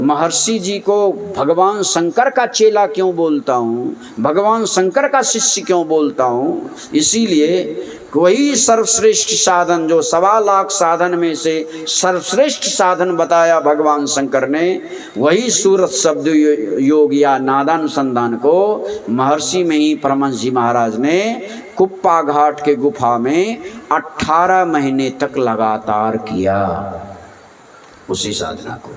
महर्षि जी को भगवान शंकर का चेला क्यों बोलता हूँ, भगवान शंकर का शिष्य क्यों बोलता हूँ? इसीलिए वही सर्वश्रेष्ठ साधन जो 1.25 लाख साधन में से सर्वश्रेष्ठ साधन बताया भगवान शंकर ने, वही सूरत शब्द योग या नादानुसंधान को महर्षि में ही परमहंस जी महाराज ने कुप्पा घाट के गुफा में 18 महीने तक लगातार किया उसी साधना को।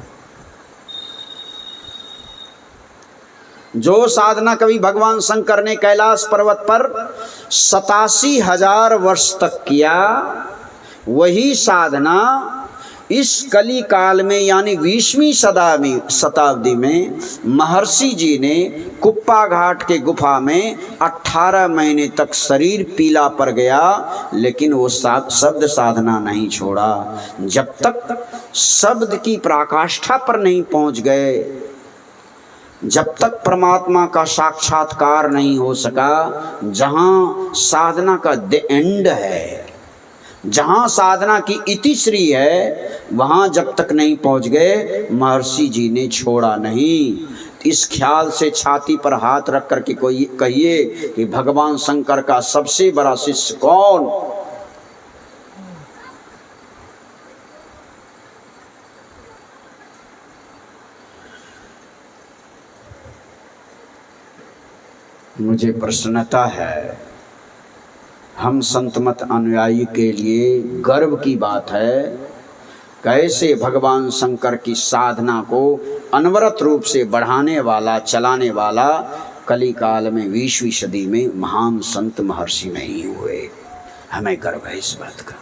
जो साधना कभी भगवान शंकर ने कैलाश पर्वत पर 87,000 वर्ष तक किया, वही साधना इस कली काल में यानी 20वीं शताब्दी में महर्षि जी ने कुप्पा घाट के गुफा में 18 महीने तक शरीर पीला पड़ गया, लेकिन वो शब्द साधना नहीं छोड़ा। जब तक शब्द की पराकाष्ठा पर नहीं पहुंच गए, जब तक परमात्मा का साक्षात्कार नहीं हो सका, जहाँ साधना का द एंड है, जहाँ साधना की इतिश्री है, वहाँ जब तक नहीं पहुँच गए, महर्षि जी ने छोड़ा नहीं। इस ख्याल से छाती पर हाथ रख कर के कोई कहिए कि भगवान शंकर का सबसे बड़ा शिष्य कौन? मुझे प्रसन्नता है, हम संतमत अनुयायी के लिए गर्व की बात है, कैसे भगवान शंकर की साधना को अनवरत रूप से बढ़ाने वाला, चलाने वाला कली काल में 20वीं सदी में महान संत महर्षि नहीं हुए। हमें गर्व है इस बात का।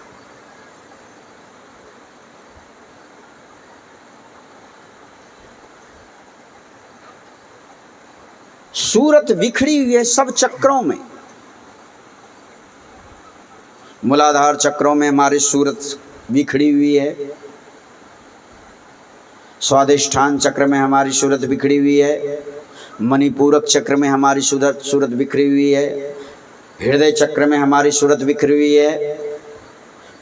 सूरत बिखरी हुई है सब चक्रों में। मूलाधार चक्रों में हमारी सूरत बिखरी हुई है, स्वादिष्ठान चक्र में हमारी सूरत बिखरी हुई है, मणिपूरक चक्र में हमारी सूरत बिखरी हुई है, हृदय चक्र में हमारी सूरत बिखरी हुई है,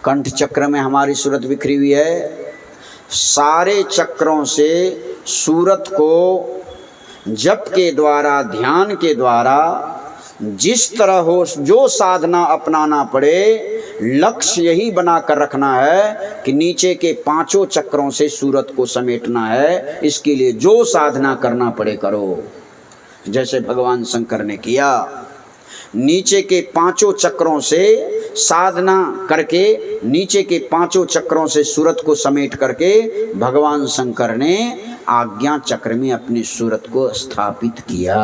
कंठ चक्र में हमारी सूरत बिखरी हुई है। सारे चक्रों से सूरत को जप के द्वारा, ध्यान के द्वारा जिस तरह हो, जो साधना अपनाना पड़े, लक्ष्य यही बनाकर रखना है कि नीचे के 5 चक्रों से सूरत को समेटना है। इसके लिए जो साधना करना पड़े करो, जैसे भगवान शंकर ने किया। नीचे के 5 चक्रों से साधना करके, नीचे के 5 चक्रों से सूरत को समेट करके भगवान शंकर ने आज्ञा चक्र में अपनी सूरत को स्थापित किया।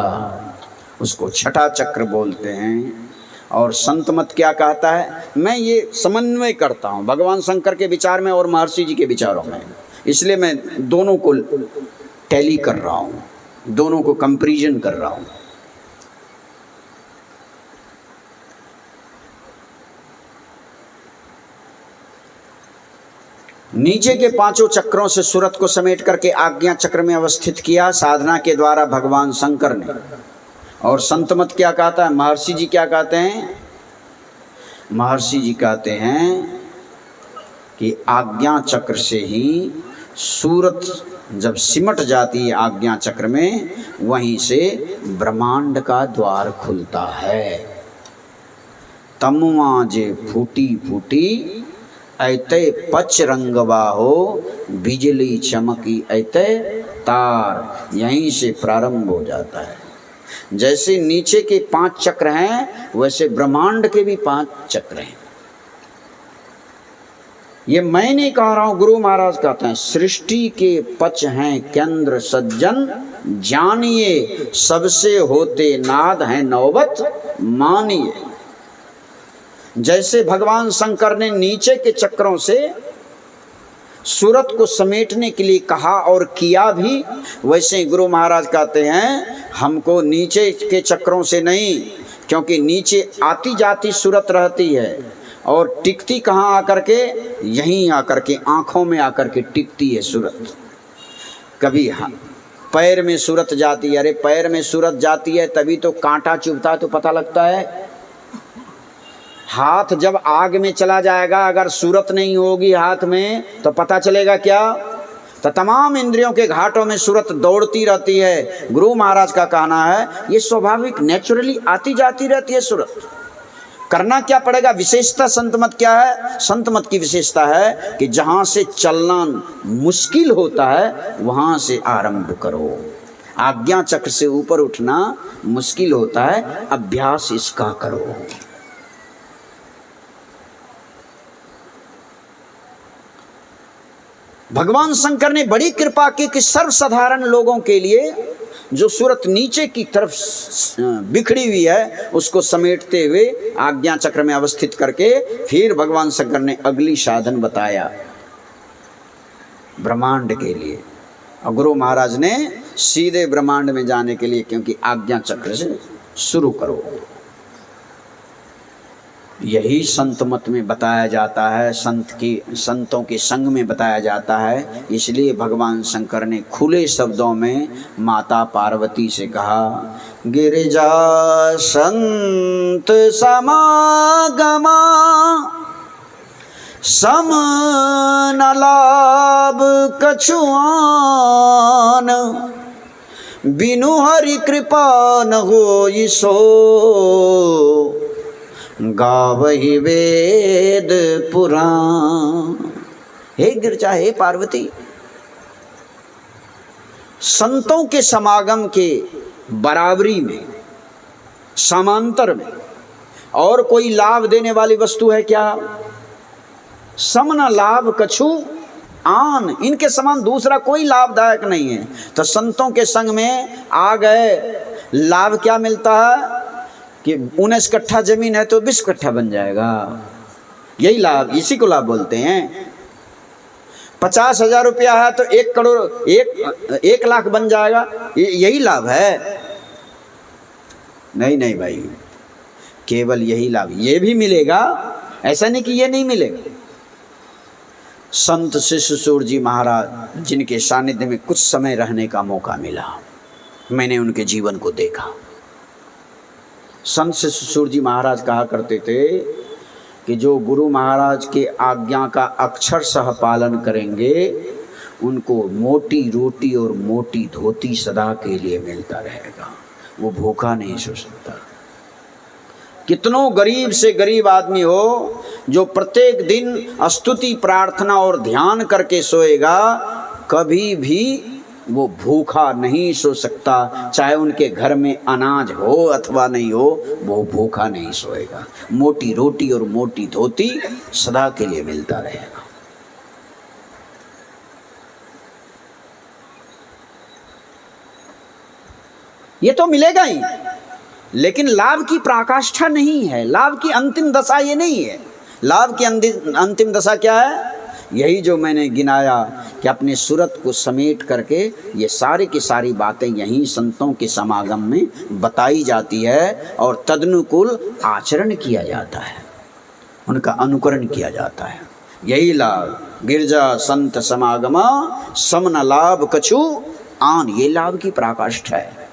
उसको छठा चक्र बोलते हैं। और संत मत क्या कहता है? मैं ये समन्वय करता हूँ भगवान शंकर के विचार में और महर्षि जी के विचारों में, इसलिए मैं दोनों को टैली कर रहा हूँ, दोनों को कंपैरिजन कर रहा हूँ। नीचे के 5 चक्रों से सूरत को समेट करके आज्ञा चक्र में अवस्थित किया साधना के द्वारा भगवान शंकर ने। और संतमत क्या कहता है? महर्षि जी क्या कहते हैं? महर्षि जी कहते हैं कि आज्ञा चक्र से ही सूरत जब सिमट जाती है आज्ञा चक्र में, वहीं से ब्रह्मांड का द्वार खुलता है। तमुआ जे फूटी फूटी ऐते पच रंगवा हो, बिजली चमकी ऐते तार, यहीं से प्रारंभ हो जाता है। जैसे नीचे के 5 चक्र हैं, वैसे ब्रह्मांड के भी 5 चक्र हैं। ये मैं नहीं कह रहा हूँ, गुरु महाराज कहते हैं, सृष्टि के पच हैं केंद्र सज्जन, जानिए सबसे होते नाद हैं नौबत मानिए। जैसे भगवान शंकर ने नीचे के चक्रों से सूरत को समेटने के लिए कहा और किया भी, वैसे गुरु महाराज कहते हैं हमको नीचे के चक्रों से नहीं, क्योंकि नीचे आती जाती सूरत रहती है और टिकती कहाँ आकर के? यहीं आकर के, आँखों में आकर के टिकती है सूरत। कभी पैर में सूरत जाती है, अरे पैर में सूरत जाती है तभी तो कांटा चुभता है तो पता लगता है। हाथ जब आग में चला जाएगा, अगर सूरत नहीं होगी हाथ में तो पता चलेगा क्या? तो तमाम इंद्रियों के घाटों में सूरत दौड़ती रहती है। गुरु महाराज का कहना है ये स्वाभाविक नेचुरली आती जाती रहती है सूरत। करना क्या पड़ेगा? विशेषता संत मत क्या है? संत मत की विशेषता है कि जहाँ से चलना मुश्किल होता है वहाँ से आरंभ करो। आज्ञा चक्र से ऊपर उठना मुश्किल होता है, अभ्यास इसका करो। भगवान शंकर ने बड़ी कृपा की कि सर्वसाधारण लोगों के लिए जो सूरत नीचे की तरफ बिखरी हुई है उसको समेटते हुए आज्ञा चक्र में अवस्थित करके फिर भगवान शंकर ने अगली साधन बताया ब्रह्मांड के लिए। और गुरु महाराज ने सीधे ब्रह्मांड में जाने के लिए, क्योंकि आज्ञा चक्र से शुरू करो। यही संत मत में बताया जाता है, संतों के संग में बताया जाता है। इसलिए भगवान शंकर ने खुले शब्दों में माता पार्वती से कहा, गिरिजा संत समागमा सम न लाभ कछुआन, बिनु हरि कृपा न होई सो, गावहि वेद पुराण। हे गिरजा, हे पार्वती, संतों के समागम के बराबरी में, समांतर में और कोई लाभ देने वाली वस्तु है क्या? समन लाभ कछु आन, इनके समान दूसरा कोई लाभदायक नहीं है। तो संतों के संग में आ गए, लाभ क्या मिलता है कि 19 कट्ठा जमीन है तो 20 कट्ठा बन जाएगा। यही लाभ, इसी को लाभ बोलते हैं। 50,000 रुपया है तो 1 करोड़ 1 लाख बन जाएगा, यही लाभ है। नहीं नहीं भाई, केवल यही लाभ, ये भी मिलेगा, ऐसा नहीं कि ये नहीं मिलेगा। संत शिष्य सूर्य जी महाराज जिनके सानिध्य में कुछ समय रहने का मौका मिला, मैंने उनके जीवन को देखा। संत शिष्य सूर्य जी महाराज कहा करते थे कि जो गुरु महाराज के आज्ञा का अक्षरशः पालन करेंगे उनको मोटी रोटी और मोटी धोती सदा के लिए मिलता रहेगा, वो भूखा नहीं सो सकता। कितनों गरीब से गरीब आदमी हो, जो प्रत्येक दिन स्तुति प्रार्थना और ध्यान करके सोएगा, कभी भी वो भूखा नहीं सो सकता। चाहे उनके घर में अनाज हो अथवा नहीं हो, वो भूखा नहीं सोएगा। मोटी रोटी और मोटी धोती सदा के लिए मिलता रहेगा। ये तो मिलेगा ही, लेकिन लाभ की पराकाष्ठा नहीं है, लाभ की अंतिम दशा ये नहीं है। लाभ की अंतिम दशा क्या है? यही जो मैंने गिनाया कि अपने सूरत को समेट करके ये सारी की सारी बातें यहीं संतों के समागम में बताई जाती है और तदनुकूल आचरण किया जाता है, उनका अनुकरण किया जाता है। यही लाभ, गिरजा संत समागमा समन लाभ कछु आन, ये लाभ की पराकाष्ठा है।